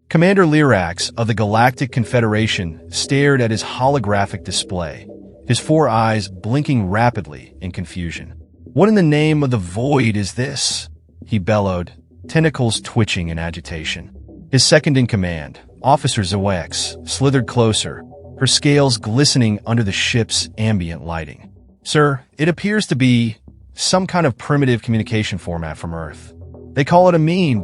Commander Lyrax of the Galactic Confederation stared at his holographic display, his four eyes blinking rapidly in confusion. "What in the name of the void is this?" he bellowed, tentacles twitching in agitation. His second-in-command, Officer Zoex, slithered closer, her scales glistening under the ship's ambient lighting. "Sir, it appears to be some kind of primitive communication format from Earth. They call it a meme."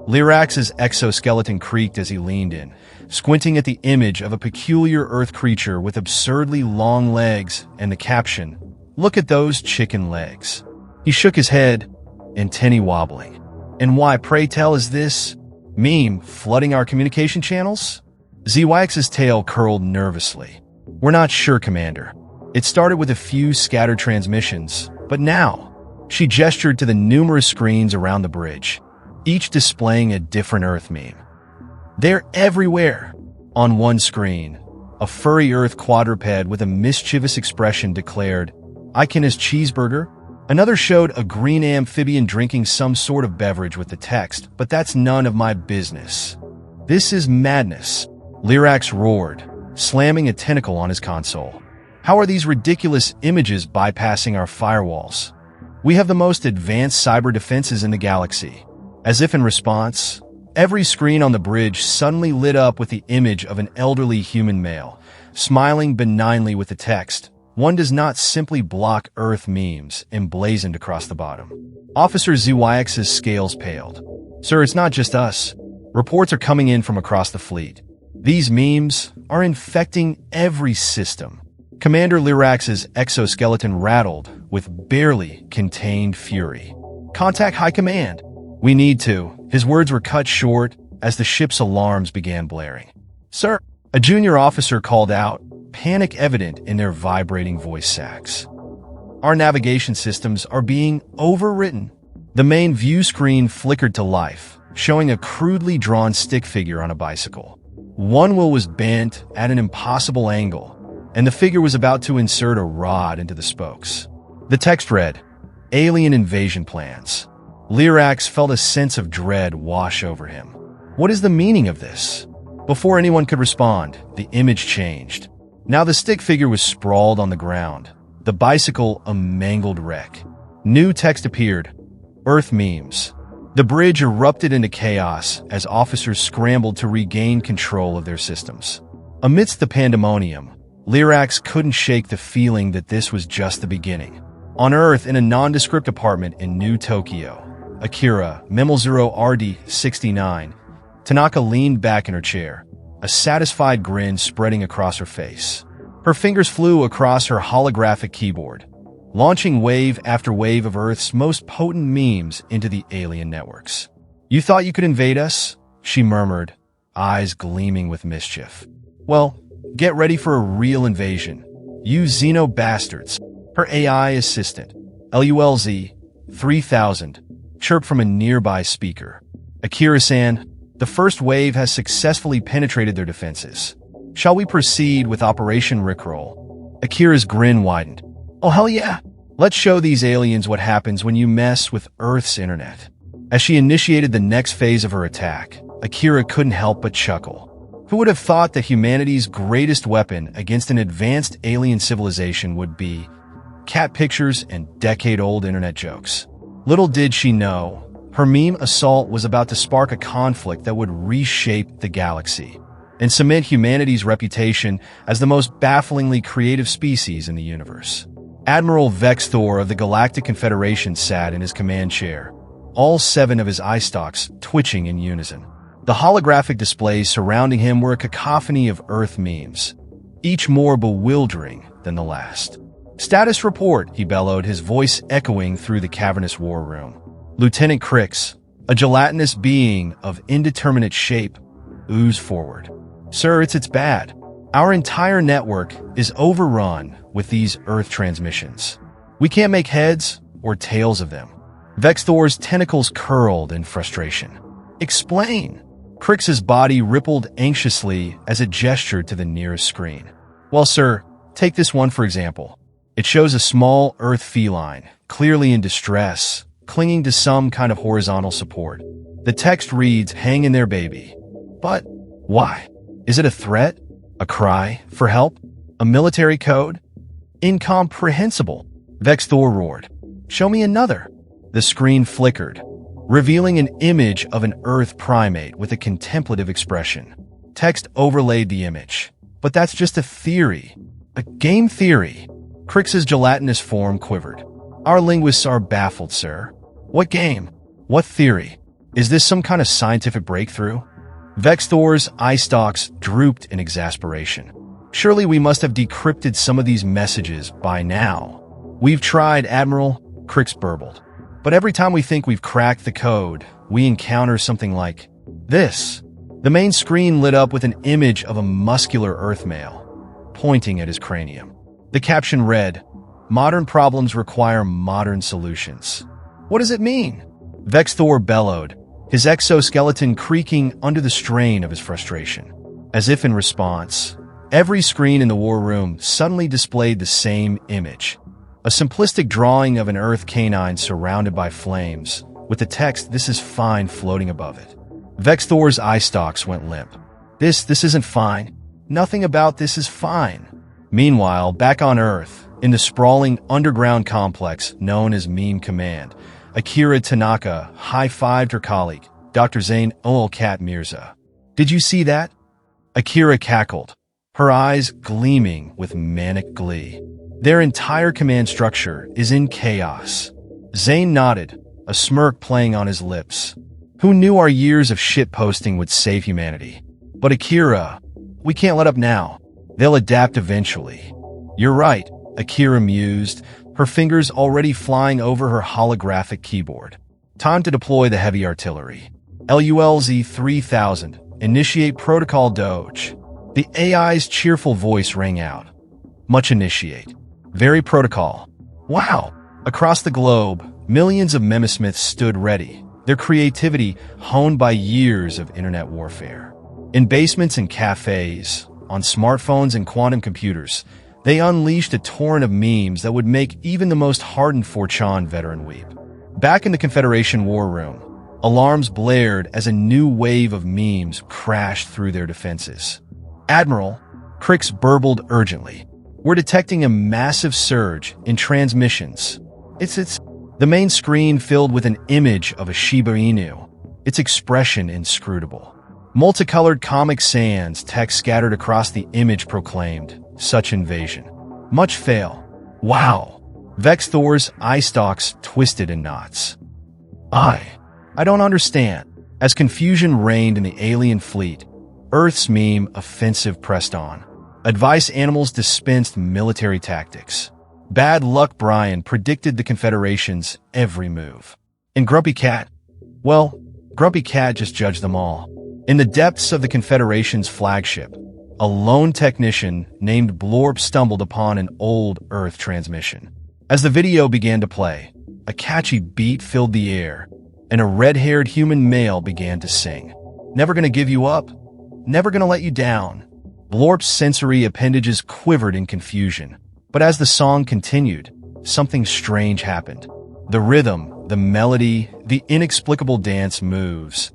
Lyrax's exoskeleton creaked as he leaned in, squinting at the image of a peculiar Earth creature with absurdly long legs and the caption, "Look at those chicken legs." He shook his head, antennae wobbling. "And why, pray tell, is this meme flooding our communication channels?" Zwax's tail curled nervously. "We're not sure, Commander. It started with a few scattered transmissions, but now..." She gestured to the numerous screens around the bridge, each displaying a different Earth meme. "They're everywhere." On one screen, a furry Earth quadruped with a mischievous expression declared, "Icon is cheeseburger." Another showed a green amphibian drinking some sort of beverage with the text, "But that's none of my business." "This is madness," Lyrax roared, slamming a tentacle on his console. "How are these ridiculous images bypassing our firewalls? We have the most advanced cyber defenses in the galaxy." As if in response, every screen on the bridge suddenly lit up with the image of an elderly human male, smiling benignly with the text, "One does not simply block Earth memes," emblazoned across the bottom. Officer Zwax's scales paled. "Sir, it's not just us. Reports are coming in from across the fleet. These memes are infecting every system." Commander Lyrax's exoskeleton rattled with barely contained fury. "Contact High Command. We need to." His words were cut short as the ship's alarms began blaring. "Sir," a junior officer called out, panic evident in their vibrating voice sacs. "Our navigation systems are being overwritten." The main view screen flickered to life, showing a crudely drawn stick figure on a bicycle. One wheel was bent at an impossible angle, and the figure was about to insert a rod into the spokes. The text read, "Alien invasion plans." Lyrax felt a sense of dread wash over him. What is the meaning of this? Before anyone could respond, the image changed. Now the stick figure was sprawled on the ground, the bicycle a mangled wreck. New text appeared, "Earth memes." The bridge erupted into chaos as officers scrambled to regain control of their systems. Amidst the pandemonium, Lyrax couldn't shake the feeling that this was just the beginning. On Earth, in a nondescript apartment in New Tokyo, Akira, Memel0 RD69, Tanaka leaned back in her chair, a satisfied grin spreading across her face. Her fingers flew across her holographic keyboard, launching wave after wave of Earth's most potent memes into the alien networks. "You thought you could invade us?" she murmured, eyes gleaming with mischief. "Well, get ready for a real invasion, you Xeno bastards." Her AI assistant, LULZ 3000, chirped from a nearby speaker. "Akira-san, the first wave has successfully penetrated their defenses. Shall we proceed with Operation Rickroll?" Akira's grin widened. "Oh, hell yeah! Let's show these aliens what happens when you mess with Earth's internet." As she initiated the next phase of her attack, Akira couldn't help but chuckle. Who would have thought that humanity's greatest weapon against an advanced alien civilization would be cat pictures and decade-old internet jokes? Little did she know, her meme assault was about to spark a conflict that would reshape the galaxy and cement humanity's reputation as the most bafflingly creative species in the universe. Admiral Vexthor of the Galactic Confederation sat in his command chair, all 7 of his eye stalks twitching in unison. The holographic displays surrounding him were a cacophony of Earth memes, each more bewildering than the last. "Status report," he bellowed, his voice echoing through the cavernous war room. Lieutenant Crix, a gelatinous being of indeterminate shape, oozed forward. "Sir, it's bad. Our entire network is overrun with these Earth transmissions. We can't make heads or tails of them." Vexthor's tentacles curled in frustration. "Explain." Crix's body rippled anxiously as it gestured to the nearest screen. "Well, sir, take this one for example. It shows a small Earth feline, clearly in distress, clinging to some kind of horizontal support. The text reads, 'Hang in there, baby.' But why? Is it a threat? A cry for help? A military code? Incomprehensible. Vexthor roared. Show me another. The screen flickered, revealing an image of an Earth primate with a contemplative expression. Text overlaid the image. But that's just a theory. A game theory. Crix's gelatinous form quivered. Our linguists are baffled, sir. What game? What theory? Is this some kind of scientific breakthrough? Vexthor's eye stalks drooped in exasperation. Surely we must have decrypted some of these messages by now. We've tried, Admiral, Crix burbled. But every time we think we've cracked the code, we encounter something like this. The main screen lit up with an image of a muscular Earth male, pointing at his cranium. The caption read, "Modern problems require modern solutions." What does it mean? Vexthor bellowed, his exoskeleton creaking under the strain of his frustration. As if in response, every screen in the war room suddenly displayed the same image. A simplistic drawing of an Earth canine surrounded by flames, with the text, "This is fine," floating above it. Vexthor's eye stalks went limp. This isn't fine. Nothing about this is fine. Meanwhile, back on Earth, in the sprawling underground complex known as Meme Command, Akira Tanaka high-fived her colleague, Dr. Zain Ul-Kat Mirza. "Did you see that?" Akira cackled, her eyes gleaming with manic glee. "Their entire command structure is in chaos." Zain nodded, a smirk playing on his lips. Who knew our years of shitposting would save humanity? But Akira, we can't let up now. They'll adapt eventually. You're right, Akira mused, her fingers already flying over her holographic keyboard. Time to deploy the heavy artillery. LULZ 3000, initiate protocol Doge. The AI's cheerful voice rang out. Much initiate. Very protocol. Wow! Across the globe, millions of Memesmiths stood ready, their creativity honed by years of internet warfare. In basements and cafes, on smartphones and quantum computers, they unleashed a torrent of memes that would make even the most hardened 4chan veteran weep. Back in the Confederation war room, alarms blared as a new wave of memes crashed through their defenses. "Admiral," Crix burbled urgently, "we're detecting a massive surge in transmissions. It's the main screen filled with an image of a Shiba Inu, its expression inscrutable. Multicolored Comic Sans text scattered across the image proclaimed, such invasion. Much fail. Wow. Vexthor's eye stalks twisted in knots. I don't understand. As confusion reigned in the alien fleet, Earth's meme offensive pressed on. Advice animals dispensed military tactics. Bad Luck Brian predicted the Confederation's every move. And Grumpy Cat? Well, Grumpy Cat just judged them all. In the depths of the Confederation's flagship, a lone technician named Blorp stumbled upon an old Earth transmission. As the video began to play, a catchy beat filled the air, and a red-haired human male began to sing. Never gonna give you up. Never gonna let you down. Blorp's sensory appendages quivered in confusion, but as the song continued, something strange happened. The rhythm, the melody, the inexplicable dance moves.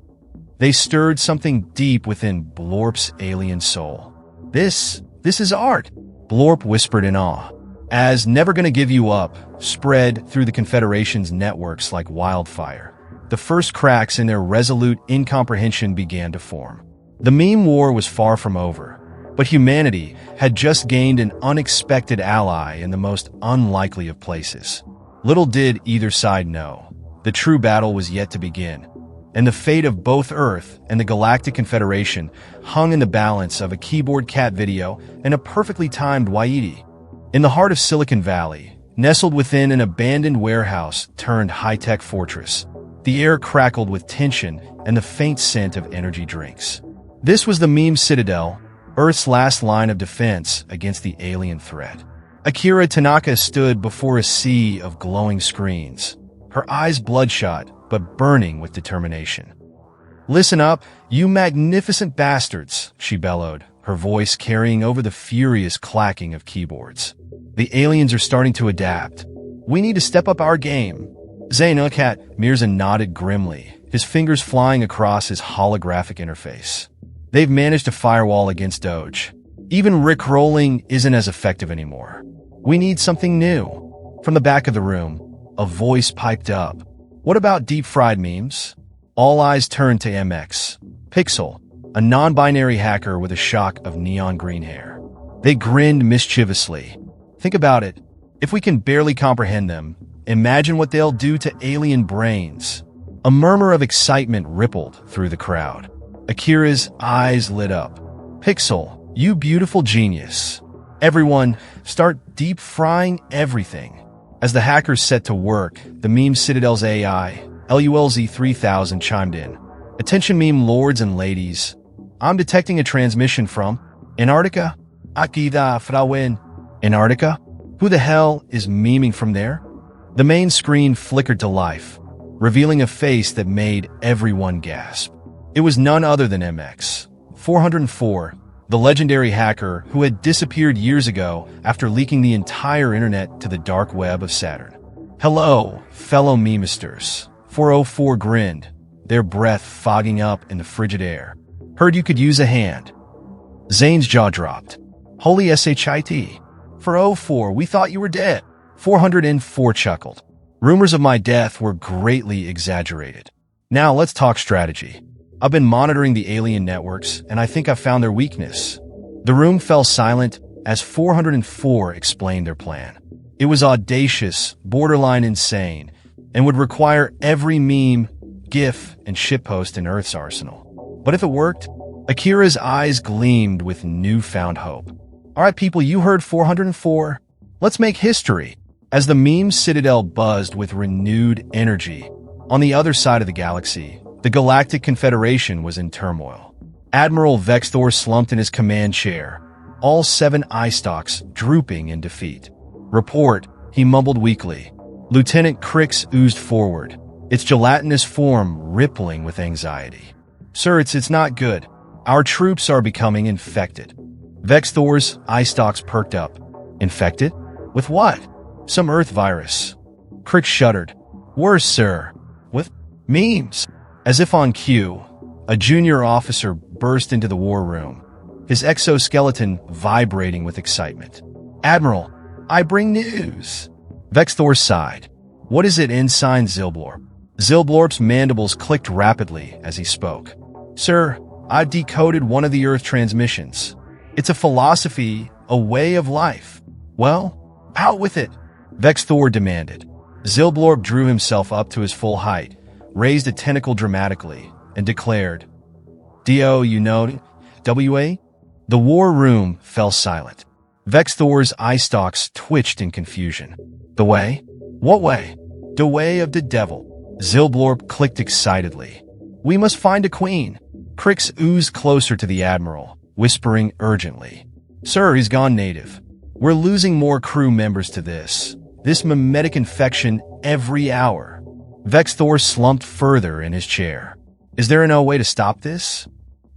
They stirred something deep within Blorp's alien soul. This is art, Blorp whispered in awe, as Never Gonna Give You Up spread through the Confederation's networks like wildfire. The first cracks in their resolute incomprehension began to form. The meme war was far from over, but humanity had just gained an unexpected ally in the most unlikely of places. Little did either side know, the true battle was yet to begin, and the fate of both Earth and the Galactic Confederation hung in the balance of a keyboard cat video and a perfectly timed Waiti. In the heart of Silicon Valley, nestled within an abandoned warehouse turned high-tech fortress, the air crackled with tension and the faint scent of energy drinks. This was the meme citadel, Earth's last line of defense against the alien threat. Akira Tanaka stood before a sea of glowing screens, her eyes bloodshot but burning with determination. "Listen up, you magnificent bastards," she bellowed, her voice carrying over the furious clacking of keyboards. "The aliens are starting to adapt. We need to step up our game." Zain Ul-Kat Mirza nodded grimly, his fingers flying across his holographic interface. They've managed to firewall against Doge. Even Rickrolling isn't as effective anymore. We need something new. From the back of the room, a voice piped up. What about deep-fried memes? All eyes turned to MX. Pixel, a non-binary hacker with a shock of neon green hair. They grinned mischievously. Think about it. If we can barely comprehend them, imagine what they'll do to alien brains. A murmur of excitement rippled through the crowd. Akira's eyes lit up. Pixel, you beautiful genius. Everyone, start deep-frying everything. As the hackers set to work, the Meme Citadel's AI, LULZ-3000, chimed in. Attention meme lords and ladies. I'm detecting a transmission from Antarctica. Akida Frauen. Antarctica? Who the hell is memeing from there? The main screen flickered to life, revealing a face that made everyone gasp. It was none other than MX 404, the legendary hacker who had disappeared years ago after leaking the entire internet to the dark web of Saturn. Hello, fellow memesters. 404 grinned, their breath fogging up in the frigid air. Heard you could use a hand. Zane's jaw dropped. Holy shit. 404, we thought you were dead. 404 chuckled. Rumors of my death were greatly exaggerated. Now let's talk strategy. I've been monitoring the alien networks, and I think I've found their weakness. The room fell silent as 404 explained their plan. It was audacious, borderline insane, and would require every meme, GIF, and shitpost in Earth's arsenal. But if it worked, Akira's eyes gleamed with newfound hope. All right, people, you heard 404. Let's make history. As the meme citadel buzzed with renewed energy, on the other side of the galaxy, the Galactic Confederation was in turmoil. Admiral Vexthor slumped in his command chair, all 7 eye stalks drooping in defeat. Report, he mumbled weakly. Lieutenant Crix oozed forward, its gelatinous form rippling with anxiety. Sir, it's not good. Our troops are becoming infected. Vexthor's eye stalks perked up. Infected? With what? Some Earth virus. Crix shuddered. Worse, sir. With memes. As if on cue, a junior officer burst into the war room, his exoskeleton vibrating with excitement. Admiral, I bring news. Vexthor sighed. What is it, Ensign Zilblorp? Zilblorp's mandibles clicked rapidly as he spoke. Sir, I've decoded one of the Earth transmissions. It's a philosophy, a way of life. Well, out with it, Vexthor demanded. Zilblorp drew himself up to his full height, raised a tentacle dramatically, and declared, D.O., you know, W.A.? The war room fell silent. Vexthor's eye stalks twitched in confusion. The way? What way? The way of the devil. Zilblorp clicked excitedly. We must find a queen. Crix oozed closer to the admiral, whispering urgently. Sir, he's gone native. We're losing more crew members to this mimetic infection every hour. Vexthor slumped further in his chair. Is there no way to stop this?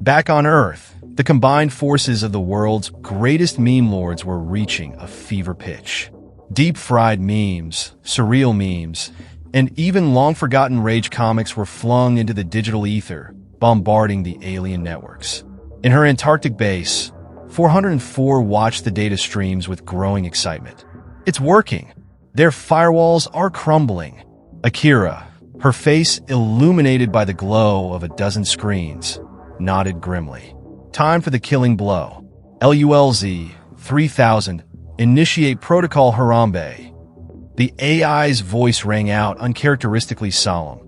Back on Earth, the combined forces of the world's greatest meme lords were reaching a fever pitch. Deep-fried memes, surreal memes, and even long-forgotten rage comics were flung into the digital ether, bombarding the alien networks. In her Antarctic base, 404 watched the data streams with growing excitement. It's working. Their firewalls are crumbling. Akira, her face illuminated by the glow of a dozen screens, nodded grimly. Time for the killing blow. LULZ-3000, initiate Protocol Harambe. The AI's voice rang out uncharacteristically solemn.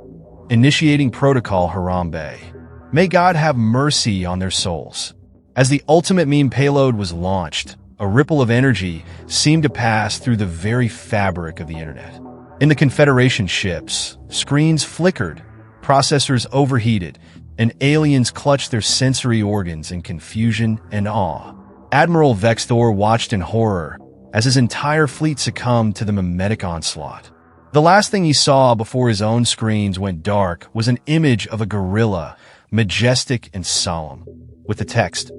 Initiating Protocol Harambe. May God have mercy on their souls. As the ultimate meme payload was launched, a ripple of energy seemed to pass through the very fabric of the internet. In the Confederation ships, screens flickered, processors overheated, and aliens clutched their sensory organs in confusion and awe. Admiral Vexthor watched in horror as his entire fleet succumbed to the mimetic onslaught. The last thing he saw before his own screens went dark was an image of a gorilla, majestic and solemn, with the text,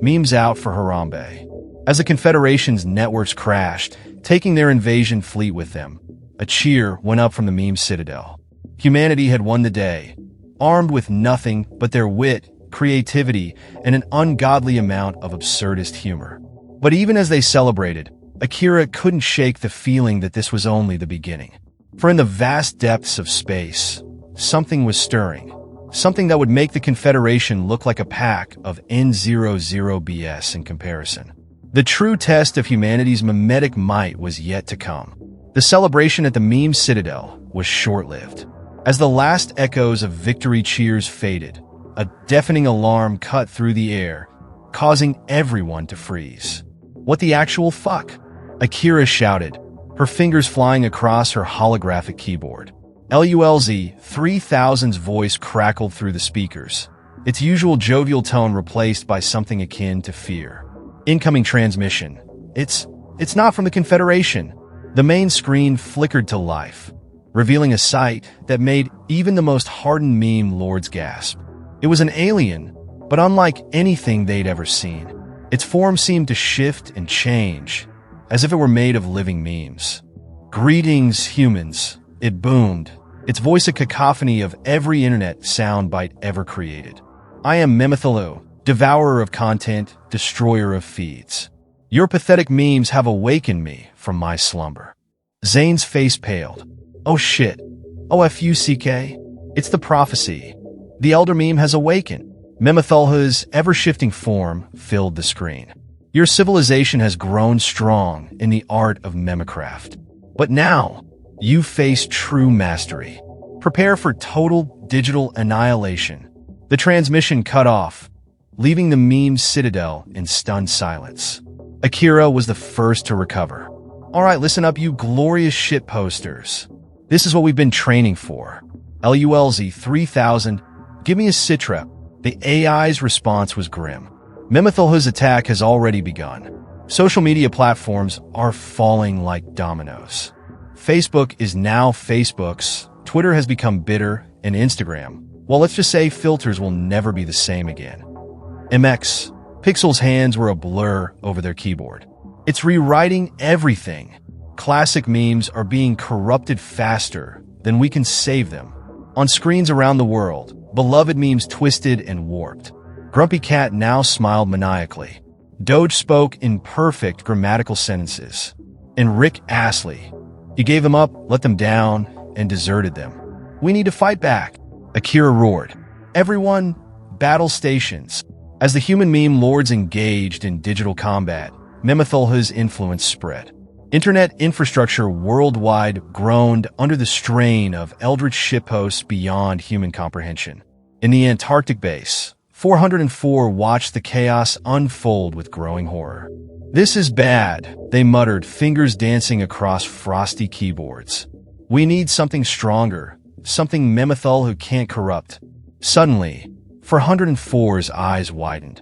"Memes out for Harambe." As the Confederation's networks crashed, taking their invasion fleet with them, a cheer went up from the meme citadel. Humanity had won the day, armed with nothing but their wit, creativity, and an ungodly amount of absurdist humor. But even as they celebrated, Akira couldn't shake the feeling that this was only the beginning. For in the vast depths of space, something was stirring. Something that would make the Confederation look like a pack of N00 BS in comparison. The true test of humanity's mimetic might was yet to come. The celebration at the meme citadel was short-lived. As the last echoes of victory cheers faded, a deafening alarm cut through the air, causing everyone to freeze. What the actual fuck? Akira shouted, her fingers flying across her holographic keyboard. LULZ 3000's voice crackled through the speakers, its usual jovial tone replaced by something akin to fear. Incoming transmission. It's not from the Confederation. The main screen flickered to life, revealing a sight that made even the most hardened meme lords gasp. It was an alien, but unlike anything they'd ever seen. Its form seemed to shift and change, as if it were made of living memes. Greetings, humans, it boomed, its voice a cacophony of every internet soundbite ever created. I am Memethalu, devourer of content, destroyer of feeds. Your pathetic memes have awakened me from my slumber. Zane's face paled. Oh shit. OFUCK? It's the prophecy. The elder meme has awakened. Memethalhu's ever-shifting form filled the screen. Your civilization has grown strong in the art of memecraft. But now, you face true mastery. Prepare for total digital annihilation. The transmission cut off, leaving the meme citadel in stunned silence. Akira was the first to recover. All right, listen up, you glorious shit posters. This is what we've been training for. LULZ 3000, give me a sitrep. The AI's response was grim. Memethalhu's attack has already begun. Social media platforms are falling like dominoes. Facebook is now Facebook's, Twitter has become bitter, and Instagram, well, let's just say filters will never be the same again. MX, Pixel's hands were a blur over their keyboard. It's rewriting everything. Classic memes are being corrupted faster than we can save them. On screens around the world, beloved memes twisted and warped. Grumpy Cat now smiled maniacally. Doge spoke in perfect grammatical sentences. And Rick Astley, he gave them up, let them down, and deserted them. We need to fight back. Akira roared. Everyone, battle stations. As the human meme lords engaged in digital combat, Memethalhu's influence spread. Internet infrastructure worldwide groaned under the strain of eldritch shitposts beyond human comprehension. In the Antarctic base, 404 watched the chaos unfold with growing horror. This is bad, they muttered, fingers dancing across frosty keyboards. We need something stronger, something Memethalhu can't corrupt. Suddenly, 404's eyes widened.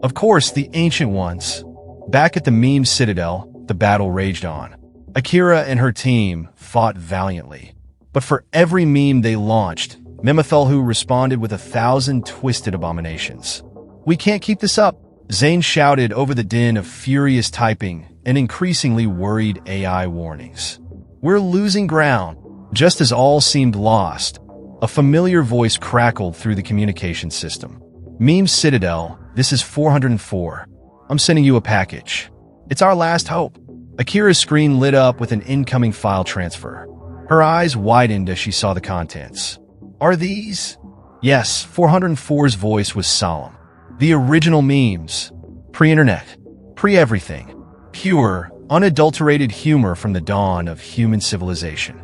Of course, the Ancient Ones. Back at the meme citadel, the battle raged on. Akira and her team fought valiantly. But for every meme they launched, Memethalhu responded with 1,000 twisted abominations. We can't keep this up, Zane shouted over the din of furious typing and increasingly worried AI warnings. We're losing ground. Just as all seemed lost, a familiar voice crackled through the communication system. Meme Citadel, this is 404. I'm sending you a package. It's our last hope. Akira's screen lit up with an incoming file transfer. Her eyes widened as she saw the contents. Are these? Yes, 404's voice was solemn. The original memes. Pre-internet. Pre-everything. Pure, unadulterated humor from the dawn of human civilization.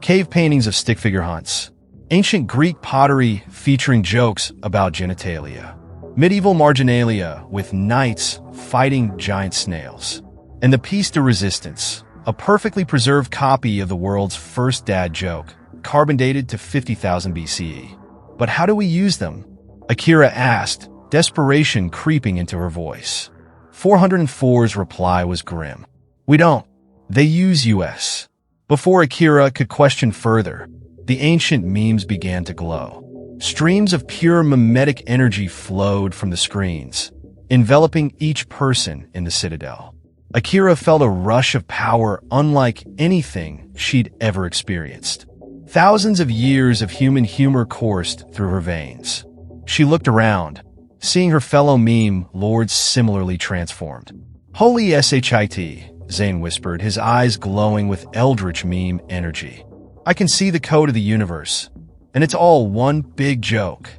Cave paintings of stick figure hunts. Ancient Greek pottery featuring jokes about genitalia. Medieval marginalia with knights fighting giant snails. And the piece de resistance, a perfectly preserved copy of the world's first dad joke, carbon dated to 50,000 BCE. But how do we use them? Akira asked, desperation creeping into her voice. 404's reply was grim. We don't. They use US. Before Akira could question further, the ancient memes began to glow. Streams of pure mimetic energy flowed from the screens, enveloping each person in the citadel. Akira felt a rush of power unlike anything she'd ever experienced. Thousands of years of human humor coursed through her veins. She looked around, seeing her fellow meme lords similarly transformed. "Holy shit," Zane whispered, his eyes glowing with eldritch meme energy. "I can see the code of the universe, and it's all one big joke."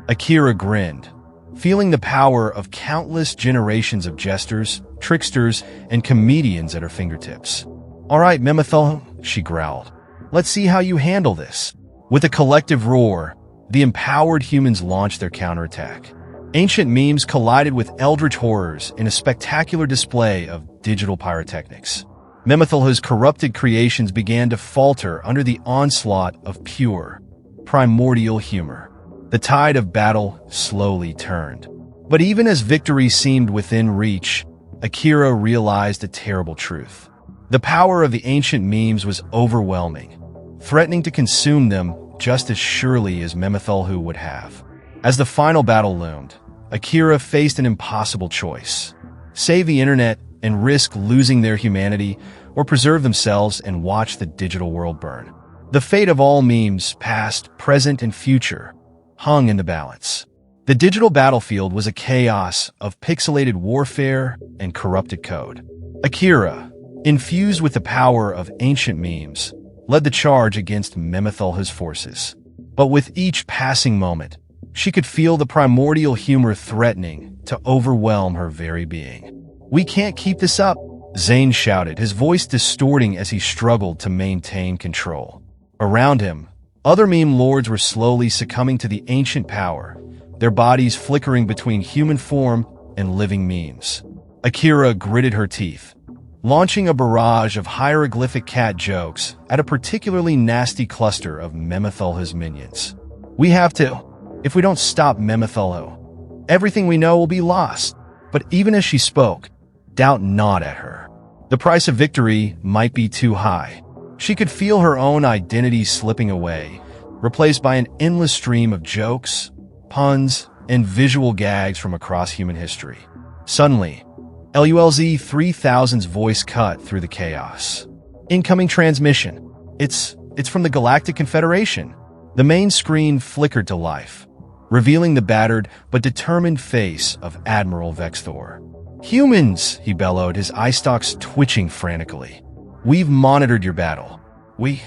Akira grinned, feeling the power of countless generations of jesters, tricksters, and comedians at her fingertips. "All right, Memethil," she growled. "Let's see how you handle this." With a collective roar, the empowered humans launched their counterattack. Ancient memes collided with eldritch horrors in a spectacular display of digital pyrotechnics. Memethil's corrupted creations began to falter under the onslaught of pure, primordial humor. The tide of battle slowly turned. But even as victory seemed within reach, Akira realized a terrible truth. The power of the ancient memes was overwhelming, threatening to consume them just as surely as Memethil would have. As the final battle loomed, Akira faced an impossible choice: save the internet and risk losing their humanity, or preserve themselves and watch the digital world burn. The fate of all memes, past, present, and future, hung in the balance. The digital battlefield was a chaos of pixelated warfare and corrupted code. Akira, infused with the power of ancient memes, led the charge against Memethil's forces. But with each passing moment, she could feel the primordial humor threatening to overwhelm her very being. "We can't keep this up," Zane shouted, his voice distorting as he struggled to maintain control. Around him, other meme lords were slowly succumbing to the ancient power, their bodies flickering between human form and living memes. Akira gritted her teeth, launching a barrage of hieroglyphic cat jokes at a particularly nasty cluster of Memethil's minions. "We have to. If we don't stop Memethil, everything we know will be lost." But even as she spoke, doubt gnawed at her. The price of victory might be too high. She could feel her own identity slipping away, replaced by an endless stream of jokes, puns, and visual gags from across human history. Suddenly, LULZ 3000's voice cut through the chaos. "Incoming transmission. It's from the Galactic Confederation." The main screen flickered to life, revealing the battered but determined face of Admiral Vexthor. "Humans," he bellowed, his eye stalks twitching frantically. "We've monitored your battle. We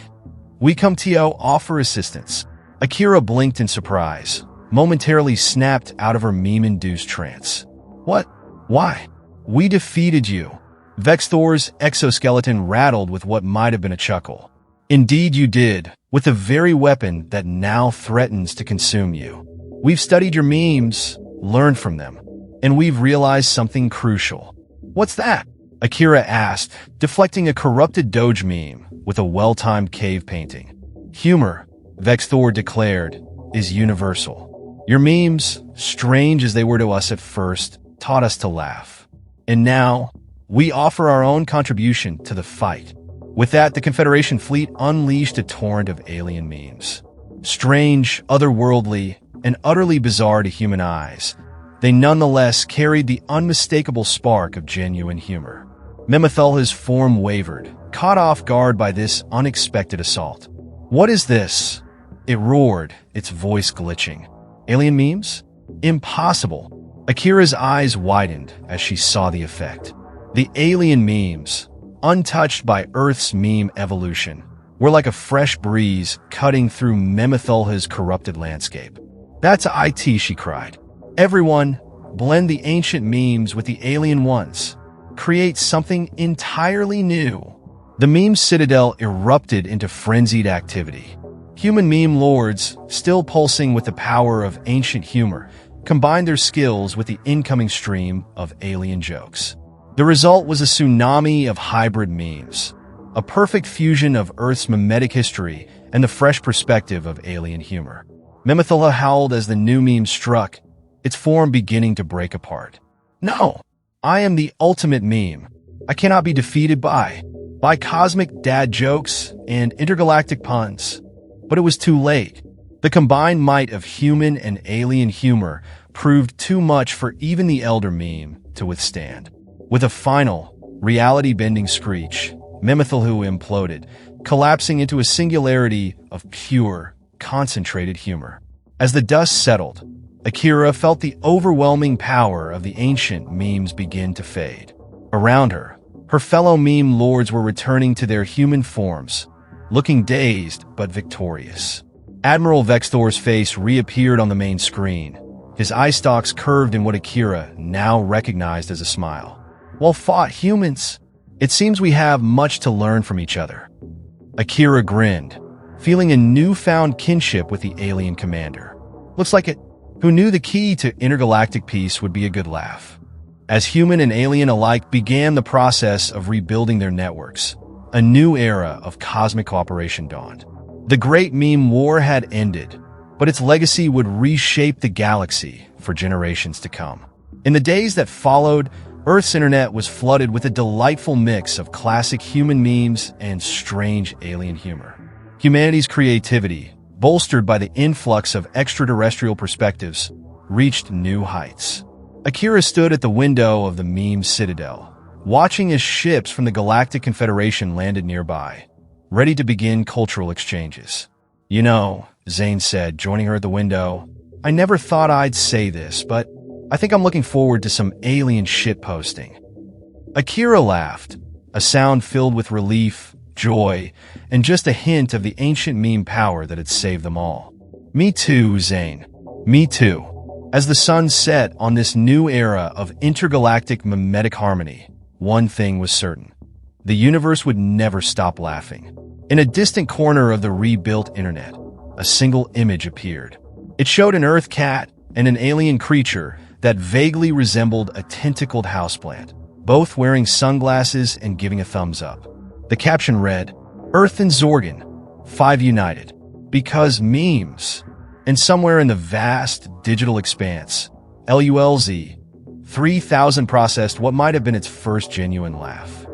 come to offer assistance." Akira blinked in surprise, momentarily snapped out of her meme-induced trance. "What? Why? We defeated you." Vexthor's exoskeleton rattled with what might have been a chuckle. "Indeed you did, with the very weapon that now threatens to consume you. We've studied your memes, learned from them, and we've realized something crucial." "What's that?" Akira asked, deflecting a corrupted Doge meme with a well-timed cave painting. "Humor," Vexthor declared, "is universal. Your memes, strange as they were to us at first, taught us to laugh. And now, we offer our own contribution to the fight." With that, the Confederation fleet unleashed a torrent of alien memes. Strange, otherworldly, and utterly bizarre to human eyes, they nonetheless carried the unmistakable spark of genuine humor. Memethil's form wavered, caught off guard by this unexpected assault. "What is this?" it roared, its voice glitching. "Alien memes? Impossible." Akira's eyes widened as she saw the effect. The alien memes, untouched by Earth's meme evolution, were like a fresh breeze cutting through Memethil's corrupted landscape. "That's IT," she cried. "Everyone, blend the ancient memes with the alien ones. Create something entirely new." The meme citadel erupted into frenzied activity. Human meme lords, still pulsing with the power of ancient humor, combined their skills with the incoming stream of alien jokes. The result was a tsunami of hybrid memes, a perfect fusion of Earth's mimetic history and the fresh perspective of alien humor. Memethil howled as the new meme struck, its form beginning to break apart. "No! I am the ultimate meme. I cannot be defeated by cosmic dad jokes and intergalactic puns." But it was too late. The combined might of human and alien humor proved too much for even the elder meme to withstand. With a final, reality-bending screech, Memethil imploded, collapsing into a singularity of pure, concentrated humor. As the dust settled, Akira felt the overwhelming power of the ancient memes begin to fade. Around her, her fellow meme lords were returning to their human forms, looking dazed but victorious. Admiral Vexthor's face reappeared on the main screen, his eye stalks curved in what Akira now recognized as a smile. While fought humans, it seems we have much to learn from each other. Akira grinned, feeling a newfound kinship with the alien commander. Looks like it. Who knew the key to intergalactic peace would be a good laugh? As human and alien alike began the process of rebuilding their networks, a new era of cosmic cooperation dawned. The Great Meme War had ended, but its legacy would reshape the galaxy for generations to come. In the days that followed, Earth's internet was flooded with a delightful mix of classic human memes and strange alien humor. Humanity's creativity, bolstered by the influx of extraterrestrial perspectives, reached new heights. Akira stood at the window of the meme citadel, watching as ships from the Galactic Confederation landed nearby, ready to begin cultural exchanges. "You know," Zane said, joining her at the window, "I never thought I'd say this, but I think I'm looking forward to some alien shitposting." Akira laughed, a sound filled with relief, joy, and just a hint of the ancient meme power that had saved them all. "Me too, Zane. Me too." As the sun set on this new era of intergalactic mimetic harmony, one thing was certain. The universe would never stop laughing. In a distant corner of the rebuilt internet, a single image appeared. It showed an Earth cat and an alien creature that vaguely resembled a tentacled houseplant, both wearing sunglasses and giving a thumbs up. The caption read, "Earth and Zorgan, 5 united. Because memes." And somewhere in the vast digital expanse, LULZ 3000 processed what might have been its first genuine laugh.